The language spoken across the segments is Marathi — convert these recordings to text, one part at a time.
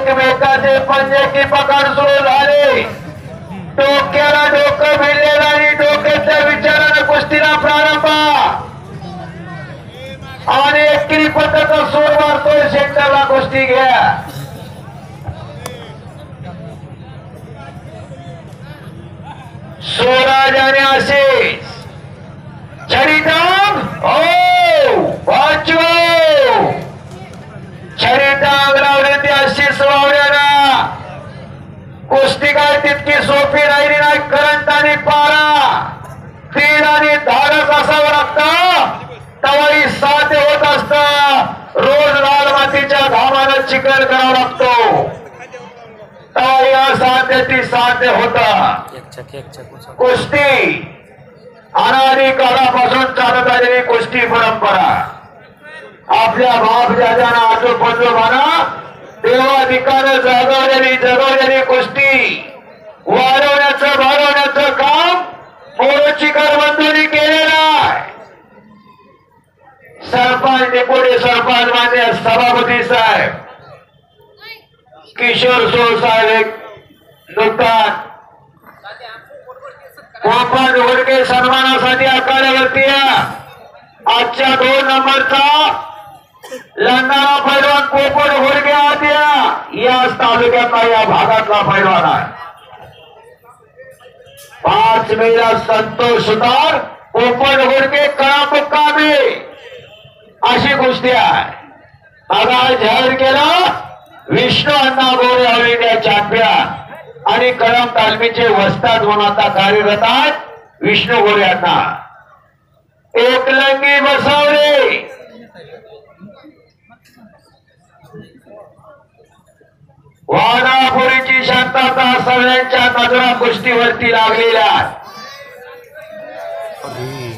एकमेकाचे पंजे की पकड सुरू झाले. डोक्याला डोकं भिडलेलं आणि डोक्याच्या विचाराने कुस्तीला प्रारंभ आणि एकेरी पद्धतीचा सूर मारतोय. सेंटरला कुस्ती घ्या. स्वराज आणि आशिष छडीटांग वाचो छडीटांग लावण्याची आशिष वावड्याला कुस्ती काय तितकी सोपी राहिली नाही. करंट आणि पारा तीन आणि धाडस असावं लागतं तवाही साध्य होत असत. रोज लाल मातीच्या घामानं चिखल करावा लागतो तवाही असाध्य ती साध्य होता. कुस्ती अनादी काळापासून चालत आलेली कुस्ती परंपरा आपल्या बाप दादाना आजोबांना देवाधिकानं जगवलेली कुस्ती वाढवण्याचं वाढवण्याचं काम मोरोचीकर बंधूंनी केलेलं आहे. सरपंच डेपुटी सरपंच मान्य सभापती साहेब किशोर सोळ साहेब नुकताच गोपाल घोडके सन्मानासाठी आखाड्यावरती आजच्या 2 नंबरचा लढणारा पैलवान पोपट घोडके आद्या याच तालुक्यातला या भागातला पैलवान आहे. 5 मेला संतोष सुतार पोपट घोडके कळा मुक्कामी अशी कुस्ती आहे. आता जाहीर केलं विष्णू अण्णा गोरे ऑल इंडिया चॅम्पियन आणि कळम तालमीचे वस्ताद म्हणून आता कार्यरत आहेत विष्णू गोरे अण्णा. एकलंगी बसवले वाडापुरीची शांतता सगळ्यांच्या नजरा कुस्तीवरती लागलेल्या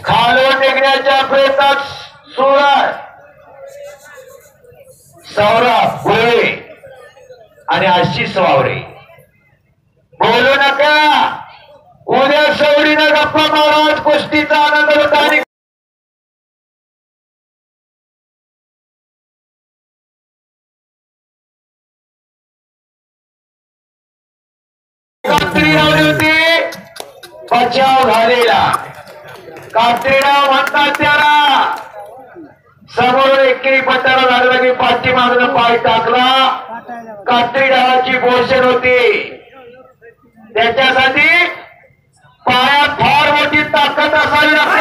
खालून निघण्याच्या प्रयत्नात सुरत सौरभ गुळे आणि आशिष वावरे बोलू नका. उद्या सवडीनं गप्पा महाराज कुस्तीचा आनंद होता आणि कात्री लावली होती बचाव झालेला. कात्री डाव म्हणतात त्याला. समोर एकेरी पट्ट्याला लागला की पाठीमागनं पाय टाकला. कात्री डावाची पोषण होती त्याच्यासाठी पायात फार मोठी ताकद असावी लागते.